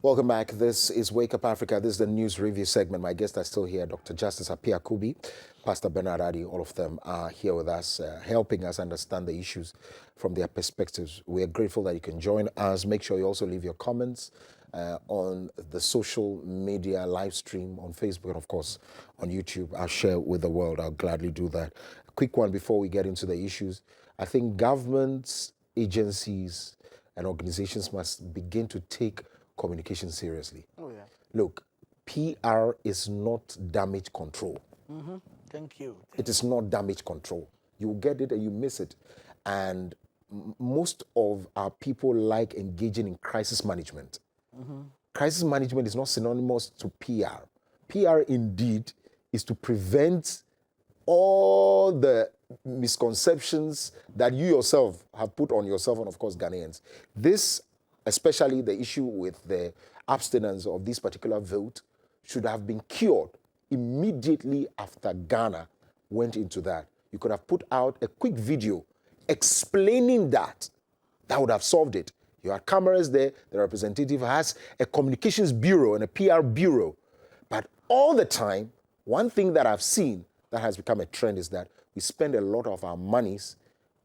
Welcome back. This is Wake Up Africa. This is the news review segment. My guests are still here. Dr. Justice Apia Kubi, Pastor Bernard Adi, all of them are here with us, helping us understand the issues from their perspectives. We are grateful that you can join us. Make sure you also leave your comments on the social media live stream on Facebook and, of course, on YouTube. I'll share with the world. I'll gladly do that. A quick one before we get into the issues. I think governments, agencies, and organizations must begin to take communication seriously. Oh, yeah. Look, PR is not damage control. Mm-hmm. Thank you. It is not damage control. You get it and you miss it. And most of our people like engaging in crisis management. Mm-hmm. Crisis management is not synonymous to PR. PR indeed is to prevent all the misconceptions that you yourself have put on yourself and, of course, Ghanaians. This, especially the issue with the abstinence of this particular vote, should have been cured immediately after Ghana went into that. You could have put out a quick video explaining that. That would have solved it. You had cameras there. The representative has a communications bureau and a PR bureau. But all the time, one thing that I've seen that has become a trend is that we spend a lot of our monies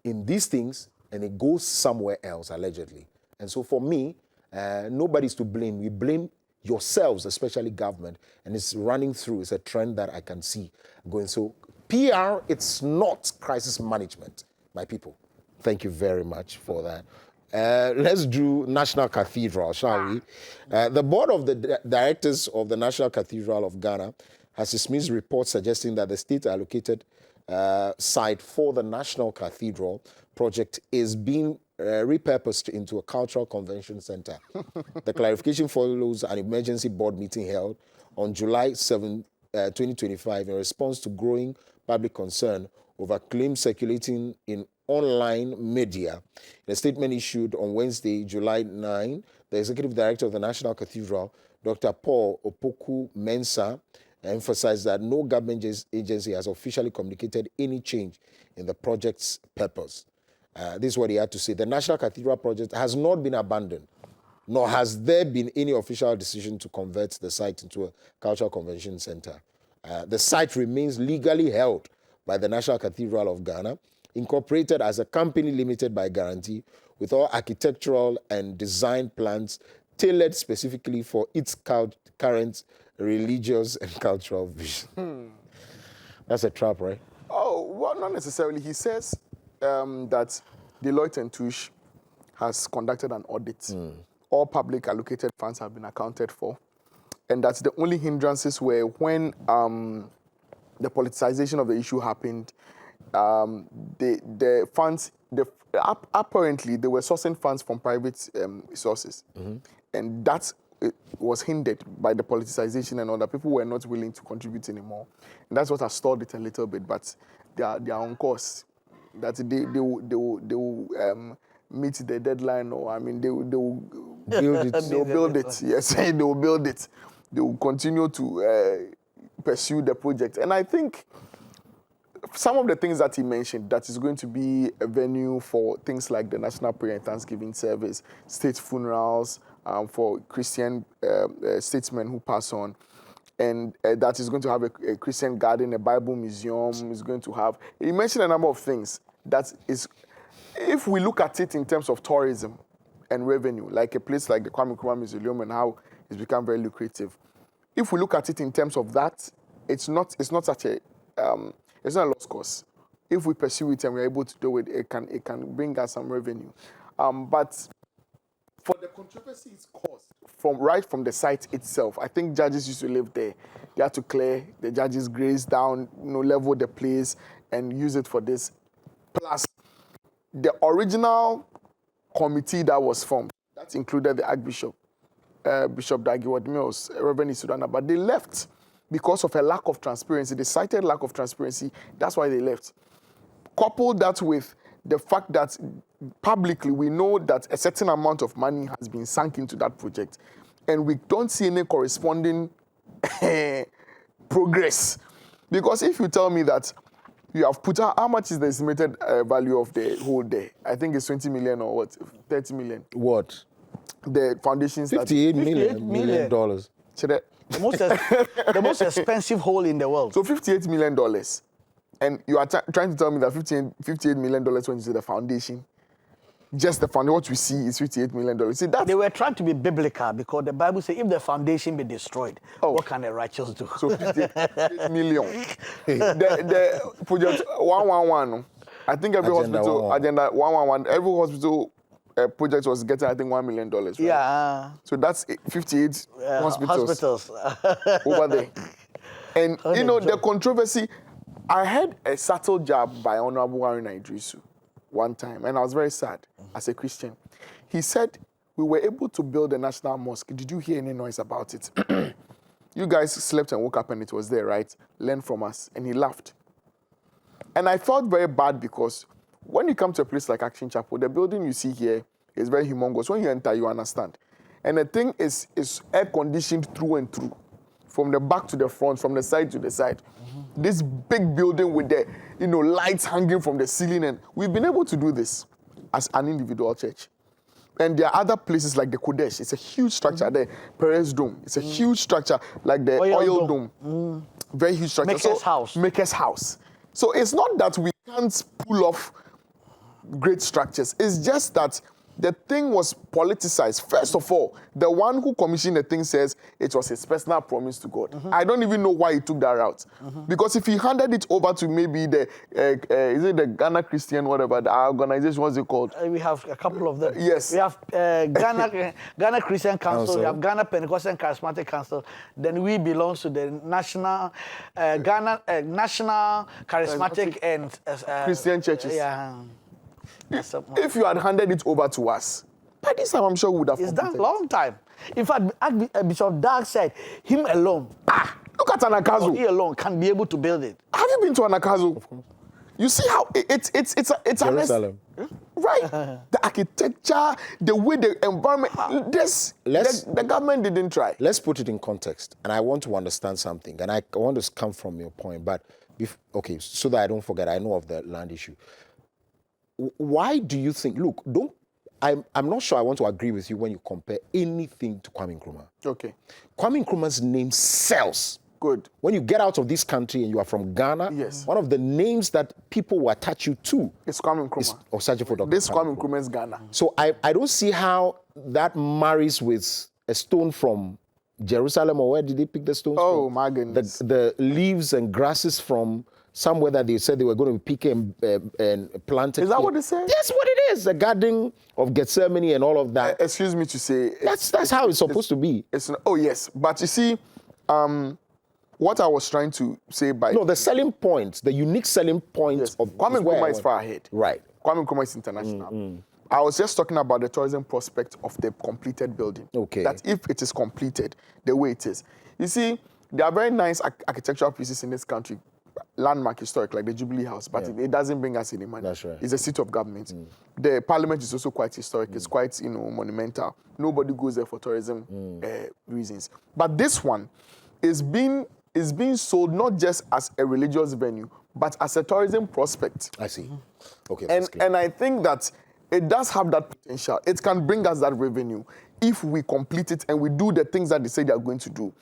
in these things and it goes somewhere else, allegedly. And so for me, nobody's to blame. We blame yourselves, especially government, and it's running through. It's a trend that I can see going. So PR, it's not crisis management, my people. Thank you very much for that. Let's do National Cathedral, shall we? The board of the directors of the National Cathedral of Ghana has dismissed reports suggesting that the state allocated site for the National Cathedral project is being repurposed into a cultural convention center. The clarification follows an emergency board meeting held on July 7, 2025 in response to growing public concern over claims circulating in online media. In a statement issued on Wednesday, July 9, the executive director of the National Cathedral, Dr. Paul Opoku Mensah, emphasized that no government agency has officially communicated any change in the project's purpose. This is what he had to say. The National Cathedral project has not been abandoned, nor has there been any official decision to convert the site into a cultural convention center. The site remains legally held by the National Cathedral of Ghana, incorporated as a company limited by guarantee, with all architectural and design plans tailored specifically for its current religious and cultural vision. That's a trap, right? Oh, well, not necessarily. He says that Deloitte & Touche has conducted an audit. All public allocated funds have been accounted for. And that's the only hindrances were when the politicization of the issue happened, the funds, apparently they were sourcing funds from private sources. And that was hindered by the politicization and all that. People were not willing to contribute anymore. And that's what has stalled it a little bit, but they are on course. That they will meet the deadline, or I mean, they will build it. They will build it. Yes, they will build it. They will continue to pursue the project. And I think some of the things that he mentioned, that is going to be a venue for things like the National Prayer and Thanksgiving Service, state funerals for Christian statesmen who pass on. And that is going to have a Christian garden, a Bible museum. Is going to have. He mentioned a number of things. That is, if we look at it in terms of tourism and revenue, like a place like the Kwame Nkrumah Mausoleum and how it's become very lucrative. If we look at it in terms of that, it's not such a it's not a lost cause. If we pursue it and we're able to do it, it can bring us some revenue. But for the controversy it's caused right from the site itself, I think judges used to live there. They had to clear the judges' grace down, level the place and use it for this. Plus, the original committee that was formed, that included the Archbishop, Bishop Dagi Wadimios, Reverend Isudana, but they left because of a lack of transparency. They cited lack of transparency. That's why they left. Couple that with the fact that publicly we know that a certain amount of money has been sunk into that project, and we don't see any corresponding progress. Because if you tell me that you have put out, how much is the estimated value of the whole day? I think it's 20 million or what, 30 million. What? the foundations. $58 million. The The most expensive hole in the world. So $58 million. And you are trying to tell me that $58 million when you say the foundation, just the foundation, what we see is $58 million. See, that's... They were trying to be biblical because the Bible says if the foundation be destroyed, what can the righteous do? So 58 million. the project 111, I think every hospital, agenda 111, every hospital project was getting, I think, $1 million. Right? Yeah. So that's 58 hospitals over there. And, you know, the controversy, I had a subtle jab by Honorable Haruna Idrisu one time, and I was very sad as a Christian. He said, we were able to build a national mosque. Did you hear any noise about it? You guys slept and woke up and it was there, right? Learn from us. And he laughed. And I felt very bad because when you come to a place like Action Chapel, the building you see here is very humongous. When you enter, you understand. And the thing is air-conditioned through and through, from the back to the front, from the side to the side. This big building with the, lights hanging from the ceiling. And we've been able to do this as an individual church. And there are other places like the Kodesh. It's a huge structure. The Perez Dome. It's a huge structure like the Oil Dome. Very huge structure. Maker's house. So it's not that we can't pull off great structures. It's just that the thing was politicized. First of all, the one who commissioned the thing says it was his personal promise to God. I don't even know why he took that route. Because if he handed it over to maybe is it the Ghana Christian, whatever, the organization, what's it called? We have a couple of them. Yes. We have Ghana Christian Council, we have Ghana Pentecostal Charismatic Council, then we belong to the National National Charismatic and Christian churches. Yeah. If you had handed it over to us, by this time I'm sure we would have. It's done a long time. In fact, Bishop Dark said, him alone. Look at Anakazo. He alone can be able to build it. Have you been to Anakazo? Of course. You see how it's Jerusalem. Right. The architecture, the way the environment. The government didn't try. Let's put it in context, and I want to understand something, and I want to come from your point, but so that I don't forget, I know of the land issue. Why do you think, I'm not sure I want to agree with you when you compare anything to Kwame Nkrumah. Okay. Kwame Nkrumah's name sells. Good. When you get out of this country and you are from Ghana, yes, one of the names that people will attach you to is Kwame Nkrumah. This Kwame Nkrumah is Ghana. So I don't see how that marries with a stone from Jerusalem, or where did they pick the stones from? Oh, my goodness. The leaves and grasses from somewhere that they said they were going to pick and plant. Is that what they said? That's what it is. The Garden of Gethsemane and all of that. Excuse me to say. That's how it's supposed to be. Oh, yes. But you see, what I was trying to say by... No, the selling point, the unique selling point of... Kwame Nkrumah is far ahead. Right. Kwame Nkrumah is international. I was just talking about the tourism prospect of the completed building. Okay. That if it is completed the way it is. You see, there are very nice architectural pieces in this country, landmark historic, like the Jubilee House, but it doesn't bring us any money. That's right. It's a seat of government. The parliament is also quite historic. It's quite, monumental. Nobody goes there for tourism reasons. But this one is being sold not just as a religious venue, but as a tourism prospect. I see. Okay. And I think that it does have that potential. It can bring us that revenue if we complete it and we do the things that they say they are going to do.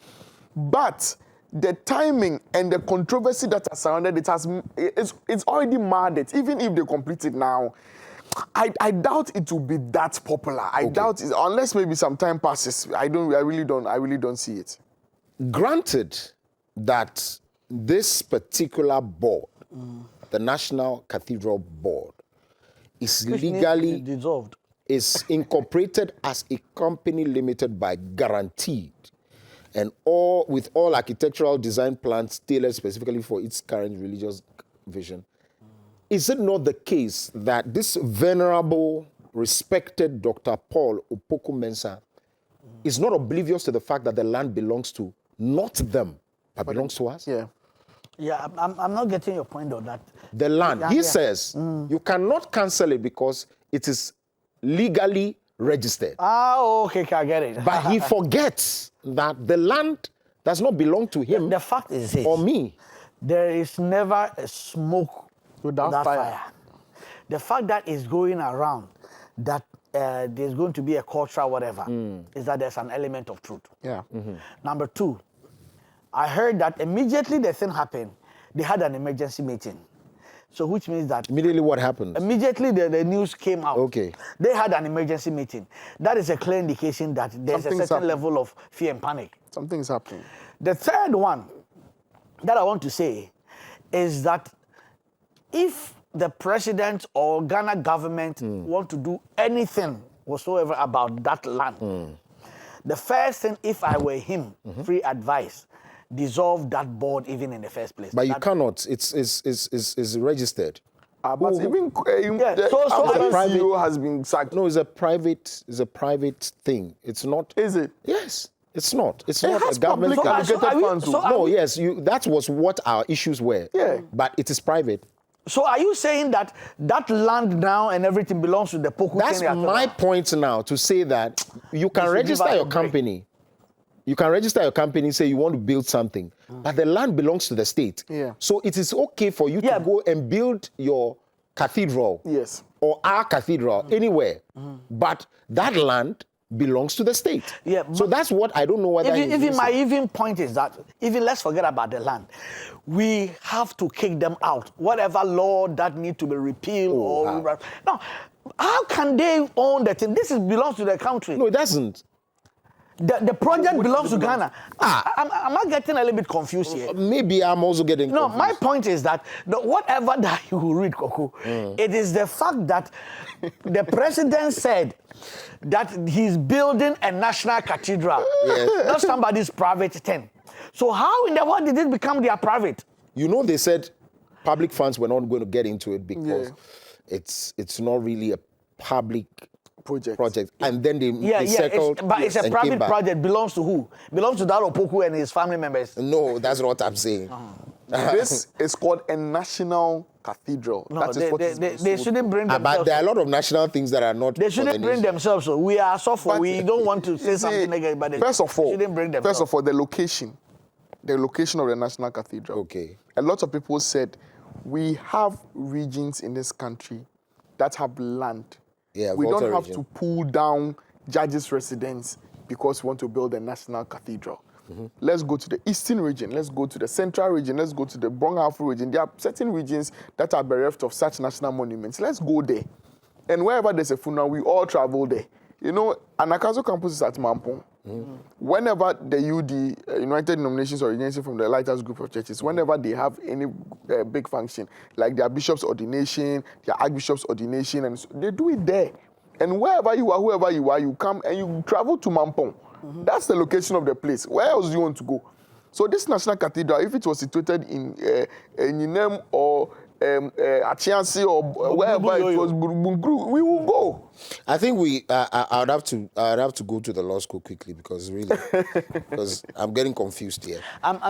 But the timing and the controversy that has surrounded it it's already marred it. Even if they complete it now, I doubt it will be that popular. I doubt it, unless maybe some time passes. I really don't see it. Granted that this particular board, the National Cathedral Board, is legally dissolved, is incorporated as a company limited by guaranteed, and with all architectural design plans tailored specifically for its current religious vision. Is it not the case that this venerable, respected Dr. Paul Opoku-Mensah is not oblivious to the fact that the land belongs to not them, but belongs to us? Yeah. Yeah, I'm not getting your point on that. The land. He says you cannot cancel it because it is legally registered. Okay, I get it. But he forgets that the land does not belong to him the fact is this, or me. There is never a smoke without fire. The fact that is going around that there's going to be a cultural whatever, is that there's an element of truth. Yeah. Number two, I heard that immediately the thing happened, they had an emergency meeting. So which means that Immediately what happened? immediately the news came out. Okay. They had an emergency meeting. That is a clear indication that there's Something's a certain happening. level of fear and panic. Something's happening. The third one that I want to say is that if the president or Ghana government want to do anything whatsoever about that land, the first thing, if I were him, free advice, dissolve that board even in the first place. But you That- cannot. It's registered. But even Yeah, the so outgoing private- CEO has been sacked. No, it's a private thing. It's not. Is it? Yes, it's not. It's It not has a government. public So allocated are we- funds. so are No, we- yes, that was what our issues were. Yeah. But it is private. So are you saying that that land now and everything belongs to the Poku? That's my point now, to say that you can should give register us a your break. company. You can register your company, say you want to build something, but the land belongs to the state. Yeah. So it is okay for you Yeah. to go and build your cathedral. Yes. Or our cathedral anywhere. But that land belongs to the state. Yeah, So but- that's what I don't know whether he's Even my listening. point is that even let's forget about the land. We have to kick them out. Whatever law that need to be repealed or no, how can they own the thing? This belongs to the country. No, it doesn't. The project belongs to belong Ghana. Am I getting a little bit confused here? Maybe I'm also getting No, confused. my point is that whatever that you read, Koko, it is the fact that the president said that he's building a national cathedral, not somebody's private thing. So how in the world did it become their private? You know, they said public funds were not going to get into it because it's not really a public project. And then they circled but it's a and came private back. project. Belongs to who? Belongs to Daro Poku and his family members. No, that's not what I'm saying. This is called a national cathedral. No, That is what is they being sold. shouldn't bring But themselves. there are a lot of national things that are not. They shouldn't for the bring nation. themselves. So we are suffering. But We don't want to say See, something negative, but they first of all, shouldn't bring themselves. first of all, the location of the national cathedral. Okay. A lot of people said we have regions in this country that have land. Yeah, we Volta don't have region. to pull down judges' residence because we want to build a national cathedral. Let's go to the eastern region. Let's go to the central region. Let's go to the Brong-Ahafo region. There are certain regions that are bereft of such national monuments. Let's go there. And wherever there's a funeral, we all travel there. You know, Anakazo campus is at Mampong. Whenever the UD, United Denominations Organization from the Lighthouse Group of Churches, whenever they have any big function, like their bishop's ordination, their archbishop's ordination, and so, they do it there. And wherever you are, whoever you are, you come and you travel to Mampong. That's the location of the place. Where else do you want to go? So this national cathedral, if it was situated in Ninem or Achiansi or wherever it was, Burugburu, we will go. I think I'd have to go to the law school quickly because I'm getting confused here.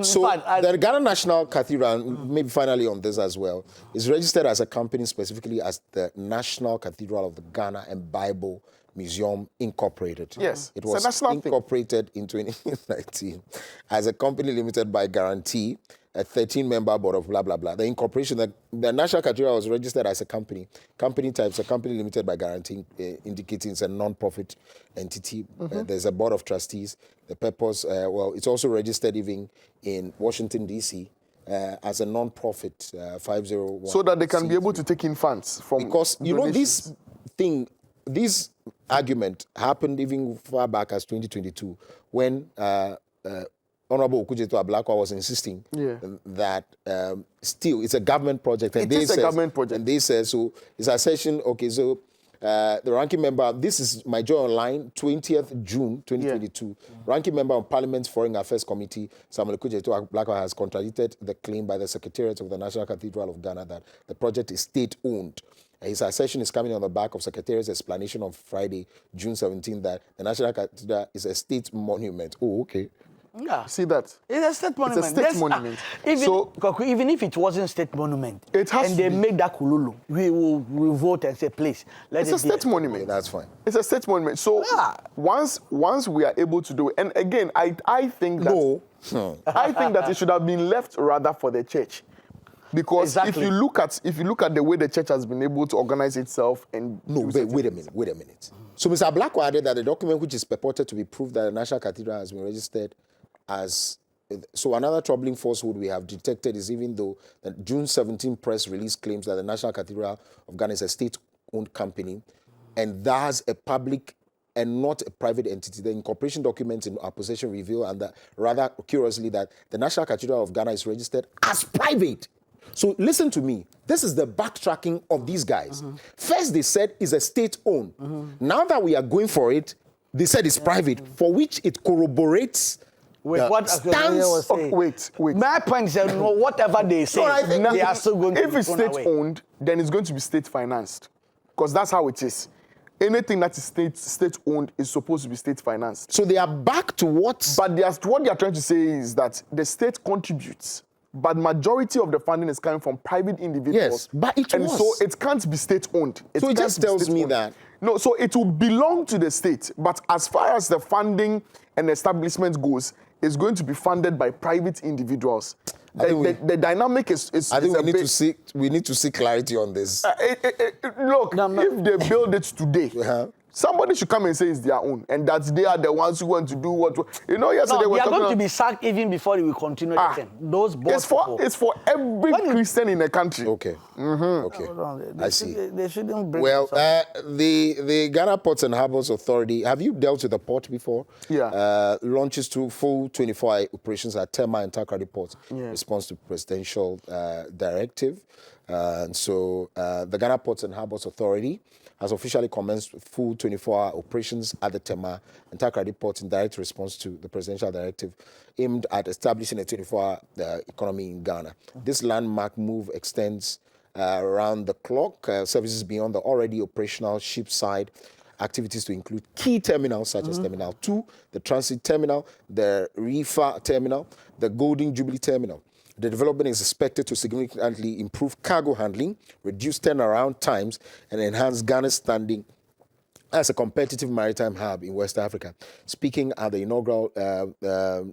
So the Ghana National Cathedral, maybe finally on this as well, is registered as a company specifically as the National Cathedral of the Ghana and Bible Museum Incorporated. Yes, it it's a was national thing. incorporated in 2019 as a company limited by guarantee, a 13-member board of blah, blah, blah. The incorporation, the National Cathedral was registered as a company. Company types, a company limited by guarantee, indicating it's a non-profit entity. There's a board of trustees. The purpose, it's also registered even in Washington, D.C., as a non-profit 501. So that they can be able to take in funds from Because, you know, donations. this argument happened even far back as 2022 when Honorable Okujeto Ablakwa was insisting that still it's a government project. And It is a government project. And they said, so it's a session, okay, so the ranking member, this is my joy online, 20th June 2022. Ranking member of Parliament's Foreign Affairs Committee, Samuel Okujeto Ablakwa, has contradicted the claim by the Secretariat of the National Cathedral of Ghana that the project is state-owned. His assertion is coming on the back of Secretariat's explanation on Friday, June 17, that the National Cathedral is a state monument. Oh, okay. Yeah. See that? It's a state monument. It's a state monument. Even if it wasn't state monument, It has and to they be. make that kululu, we will vote and say, please, let It's it a be state monument. Okay, that's fine. It's a state monument. So once we are able to do it, and again, I think that No. I think that it should have been left rather for the church. Because Exactly. if you look at the way the church has been able to organize itself and No, wait a minute. So Mr. Blackwell added that the document which is purported to be proof that the National Cathedral has been registered as... So another troubling falsehood we have detected is even though the June 17 press release claims that the National Cathedral of Ghana is a state-owned company and thus a public and not a private entity, the incorporation documents in our possession reveal, and that, rather curiously, that the National Cathedral of Ghana is registered as private. So listen to me. This is the backtracking of these guys. First, they said it's a state-owned. Now that we are going for it, they said it's private, for which it corroborates the What stance. was saying. Wait. My point is, whatever they say, No, I think they are still going to if be it's thrown away. state-owned, then it's going to be state-financed. Because that's how it is. Anything that is state-owned is supposed to be state-financed. So they are back to what? But what they are trying to say is that the state contributes, but majority of the funding is coming from private individuals. Yes, but it and was. so it can't be state-owned. So it just tells me that. No, so it will belong to the state, but as far as the funding and establishment goes, it's going to be funded by private individuals. The dynamic is I think we need to see clarity on this. Look, if they build it today, somebody should come and say it's their own, and that they are the ones who want to do what. Yesterday No, we they were are talking going to be sacked even before they will continue the thing. Those both it's for every Christian in the country. Okay. Okay. I see. They shouldn't bring Well, this up. the Ghana Ports and Harbours Authority, have you dealt with the port before? Yeah. Launches to full 24-hour operations at Tema and Takoradi Port. Yeah. Response to presidential directive. So the Ghana Ports and Harbours Authority has officially commenced full 24-hour operations at the Tema and Takoradi Port in direct response to the presidential directive aimed at establishing a 24-hour economy in Ghana. This landmark move extends around the clock services beyond the already operational ship side activities to include key terminals such as Terminal 2, the Transit Terminal, the Reefer Terminal, the Golden Jubilee Terminal. The development is expected to significantly improve cargo handling, reduce turnaround times, and enhance Ghana's standing as a competitive maritime hub in West Africa. Speaking at the inaugural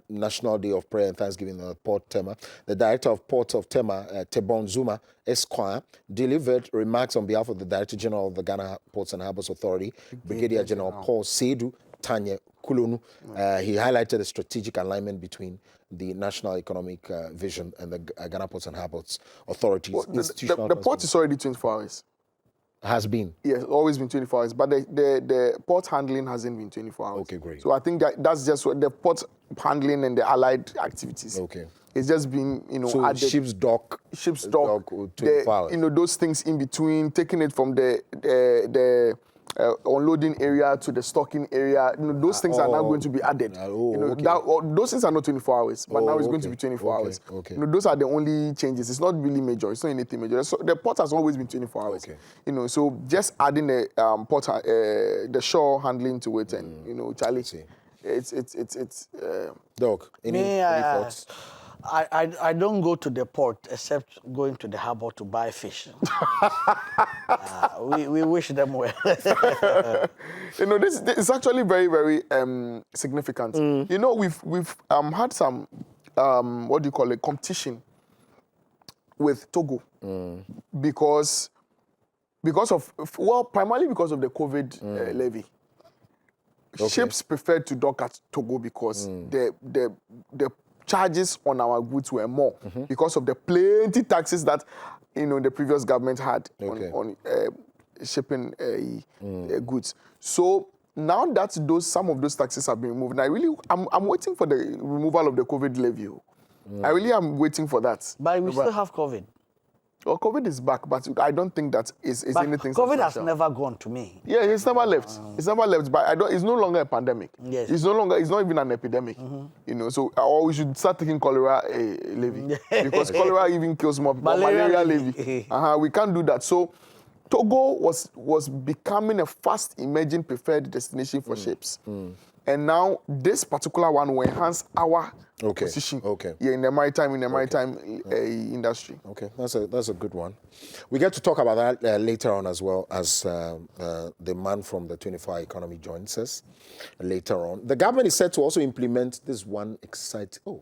National Day of Prayer and Thanksgiving at Port Tema, the Director of Ports of Tema, Tebon Zuma Esquire, delivered remarks on behalf of the Director General of the Ghana Ports and Harbours Authority, Brigadier General Paul Seydou Tanya Kulonu. He highlighted the strategic alignment between the national economic vision and the Ghana Ports and Harbours Authorities. Well, the port is already 24 hours. Has been. Yes, always been 24 hours, but the port handling hasn't been 24 hours. Okay, great. So I think that's just what the port handling and the allied activities. Okay. It's just been, so added. ship's dock, 24 hours. Those things in between, taking it from the unloading area to the stocking area. Those things are now going to be added. Those things are not 24 hours, but now it's going to be 24 hours. Okay. Those are the only changes. It's not really major. It's not anything major. So the port has always been 24 hours. Okay. So just adding the port, the shore handling to it, and Charlie, it's. Doc, any thoughts? I don't go to the port except going to the harbour to buy fish. We wish them well. This is actually very, very significant. We've had some competition with Togo because of primarily because of the COVID levy. Okay. Ships preferred to dock at Togo because the charges on our goods were more because of the plenty taxes that the previous government had on shipping goods. So now that some of those taxes have been removed, I'm waiting for the removal of the COVID levy. I really am waiting for that. But we still have COVID. Well, COVID is back, but I don't think that is anything. COVID has never gone to me. Yeah, it's never left. It's never left, but it's no longer a pandemic. Yes. It's not even an epidemic. So or we should start taking cholera levy because cholera even kills more people. Malaria levy. We can't do that. So Togo was becoming a fast emerging preferred destination for ships. And now this particular one will enhance our position in the maritime industry. Okay, that's a good one. We get to talk about that later on as well as the man from the 24-hour economy joins us later on. The government is set to also implement this one exciting.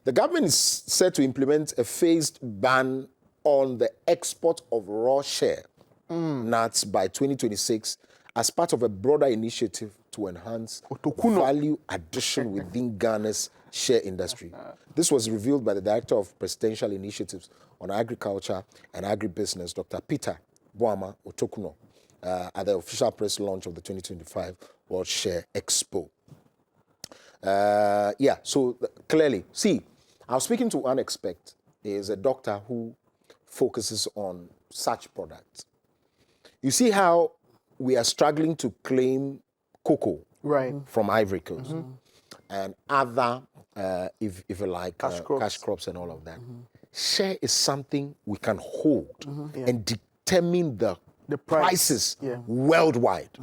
The government is set to implement a phased ban on the export of raw share nuts by 2026 as part of a broader initiative to enhance value addition within Ghana's share industry. This was revealed by the Director of Presidential Initiatives on Agriculture and Agribusiness, Dr. Peter Boama Otokuno, at the official press launch of the 2025 World Share Expo. So clearly, see, I was speaking to one expert. He is a doctor who focuses on such products. You see how we are struggling to claim cocoa from Ivory Coast and other, if you like, cash crops and all of that. Share is something we can hold and determine the prices worldwide.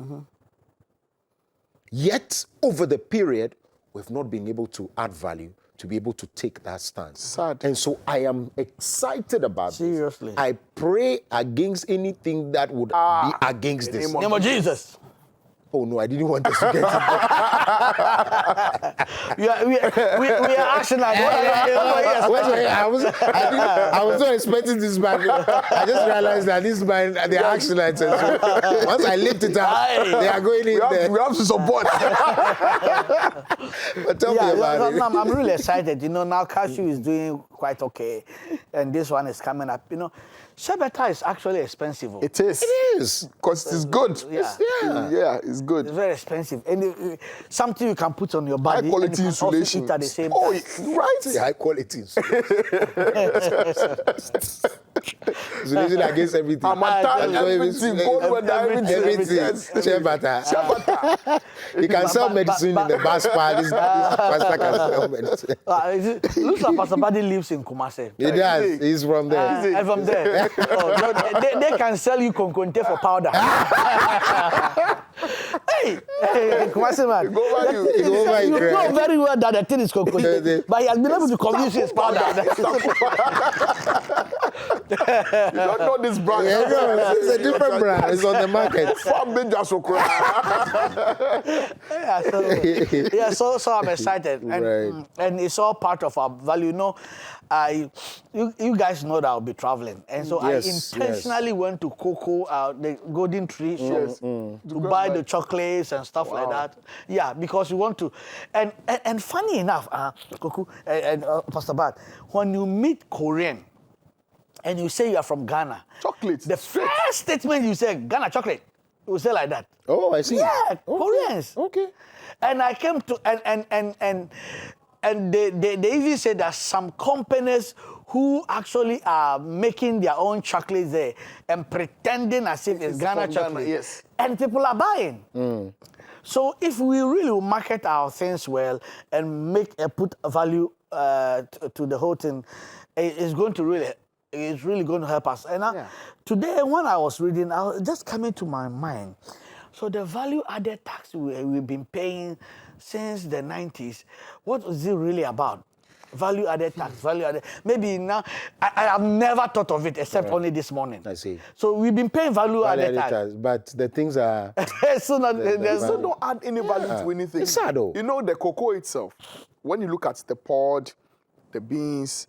Yet, over the period, we've not been able to add value to be able to take that stance. Sad. And so I am excited about Seriously. this. I pray against anything that would be against this. Name of Jesus. Oh no, I didn't want us to get it. we are acting like I was not expecting this man. I just realized that this man, they are action items. So once I lift it up, they are going in there. We have to support. But tell me about it. I'm really excited. You know, now cashew is doing quite okay, and this one is coming up. You know, shea butter is actually expensive. It is. It is. Because it's good. Yeah. It's good. It's very expensive, and something you can put on your body. High quality and you can also insulation. eat at the same Oh, time. right. High quality insulation against everything. Everything. Cold weather, Everything. Shea butter. You can sell medicine in the bus part. This pastor can sell medicine. It looks like Pastor Buddy lives in Kumasi. He does. He's from there. I'm from there. They can sell you konkonte for powder. Hey, Kumasi man. Go over you. You know very well that the thing is konkonte, but he has been able to convince you it's powder. You don't know this brand. Yeah, no, it's a different brand. It's on the market. So I'm excited, and it's all part of our value. You know, you guys know that I'll be traveling, and so I intentionally went to Cocoa, the Golden Tree show, to buy the chocolates and stuff like that. Yeah, because you want to, and funny enough, Cocoa and Pastor Bad, when you meet Korean and you say you are from Ghana, Chocolate. the first statement you say, Ghana chocolate, you say like that. Oh, I see. Yeah, Okay. Koreans. Okay. And I came to and they even said that some companies who actually are making their own chocolates there and pretending as if it's Ghana chocolate. Yes. And people are buying. So if we really market our things well and put a value to the whole thing, it's really going to help us. And today, when I was reading, I was just coming to my mind. So the value added tax we've been paying since the 90s, what is it really about? Value added tax, value added. Maybe now, I have never thought of it except only this morning. I see. So we've been paying value added tax. But the things are... So don't add any value to anything. It's sad though. You know, the cocoa itself, when you look at the pod, the beans,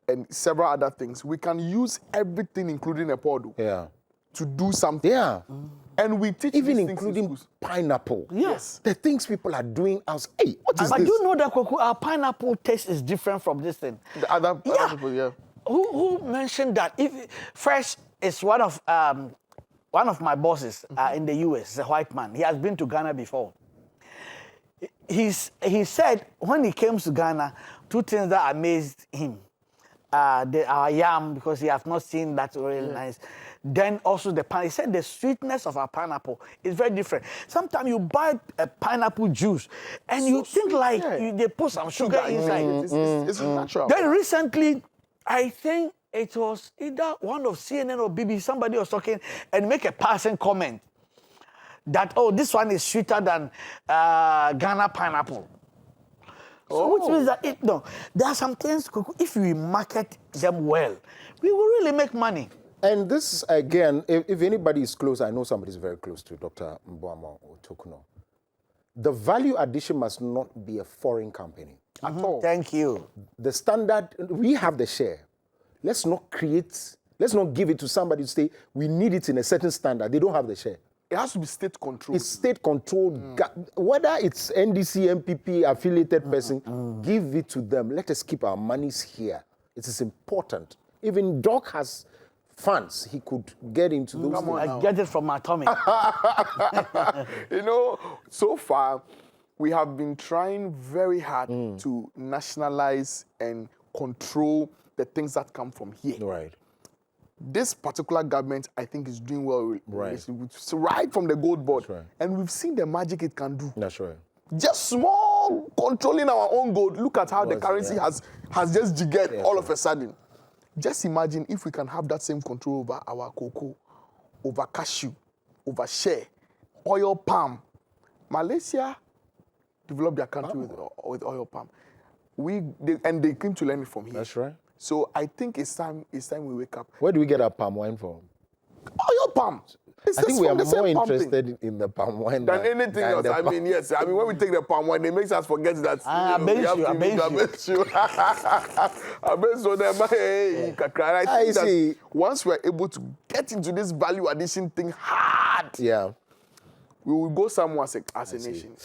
and several other things, we can use everything, including a pod, to do something. Yeah. And we teach even these including things in pineapple. Yes. The things people are doing as, hey, what is but this? you know that cocoa, our pineapple taste is different from this thing. The other people, Who mentioned that? First, it's one of my bosses in the US, a white man. He has been to Ghana before. He said when he came to Ghana, two things that amazed him. Our yam, because he has not seen that really nice. Then also the pineapple. He said the sweetness of our pineapple is very different. Sometimes you buy a pineapple juice and you think like they put some sugar inside. It's natural. Then recently, I think it was either one of CNN or BBC, somebody was talking and make a passing comment that, oh, this one is sweeter than Ghana pineapple. So which means that there are some things, if we market them well, we will really make money. And this, again, if anybody is close, I know somebody is very close to Dr. Mboama Otokuno. the value addition must not be a foreign company At all. Thank you. The standard, we have the share. Let's not give it to somebody to say, we need it in a certain standard. They don't have the share. It has to be state controlled. It's state controlled. Whether it's NDC, MPP, affiliated person, give it to them. Let us keep our monies here. It is important. Even Doc has funds. He could get into those things. I get it from my tummy. So far, we have been trying very hard to nationalize and control the things that come from here. Right. This particular government, I think, is doing well. Right. Right from the gold board. That's right. And we've seen the magic it can do. That's right. Just small controlling our own gold. Look at how the currency has just jiggered all of a sudden. Just imagine if we can have that same control over our cocoa, over cashew, over shea, oil palm. Malaysia developed their country with oil palm. And they came to learn it from here. That's right. So I think it's time we wake up. Where do we get our palm wine from? Oil palm. I think we are more interested in the palm wine than anything else. I mean, yes. I mean, when we take the palm wine, it makes us forget that. I think that once we're able to get into this value addition thing hard, we will go somewhere as a nation.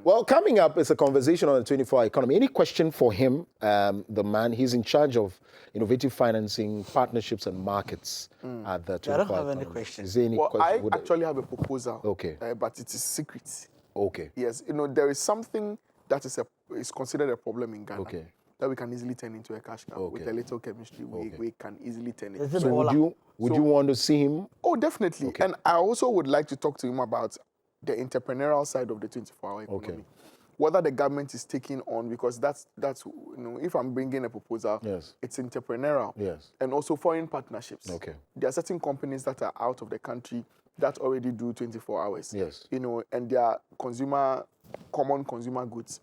Well, coming up is a conversation on the 24-hour economy. Any question for him, the man? He's in charge of innovative financing, partnerships, and markets at the 24-hour economy. I don't have any questions. Is there any question? I actually have a proposal. Okay. But it is secret. Okay. Yes. There is something that is considered a problem in Ghana. Okay. That we can easily turn into a cash cow. With a little chemistry. We can easily turn it. So would you want to see him? Oh, definitely. Okay. And I also would like to talk to him about the entrepreneurial side of the 24-hour economy. Okay. Whether the government is taking on, because that's if I'm bringing a proposal, it's entrepreneurial. Yes. And also foreign partnerships. Okay. There are certain companies that are out of the country that already do 24 hours. Yes. And they are common consumer goods.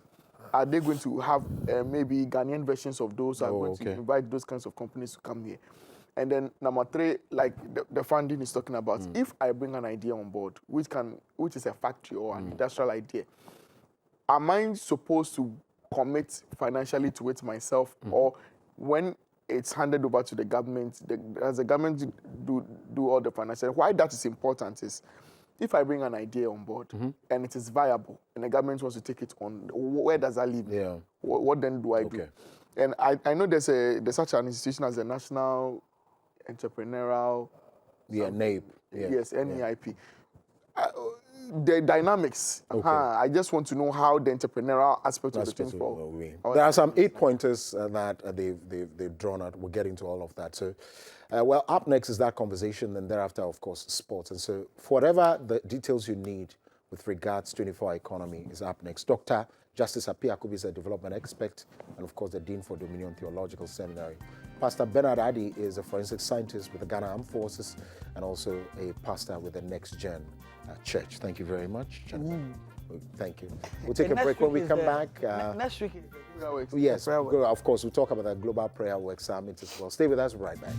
Are they going to have maybe Ghanaian versions of those? Are going to invite those kinds of companies to come here? And then number 3, like the funding is talking about, if I bring an idea on board, which is a factory or an industrial idea, am I supposed to commit financially to it myself, or when it's handed over to the government, does the government do all the financial? Why that is important is, if I bring an idea on board and it is viable, and the government wants to take it on, where does that leave me? Yeah. What then do I do? And I know there's such an institution as the National Entrepreneurial... NAIP. Yes, NEIP. The dynamics. I just want to know how the entrepreneurial aspect of the thing falls. There are some 8 pointers that they've drawn out. We'll get into all of that. So, up next is that conversation, and thereafter, of course, sports. And so, for whatever the details you need with regards to 24-hour economy is up next. Dr. Justice Apiakubi is a development expert, and of course, the Dean for Dominion Theological Seminary. Pastor Bernard Addy is a forensic scientist with the Ghana Armed Forces and also a pastor with the Next Gen Church. Thank you very much, gentlemen. Thank you. We'll take a break. When we come back. Next week. Yes, of course, we'll talk about the Global Prayer Work Summit as well. Stay with us, right back.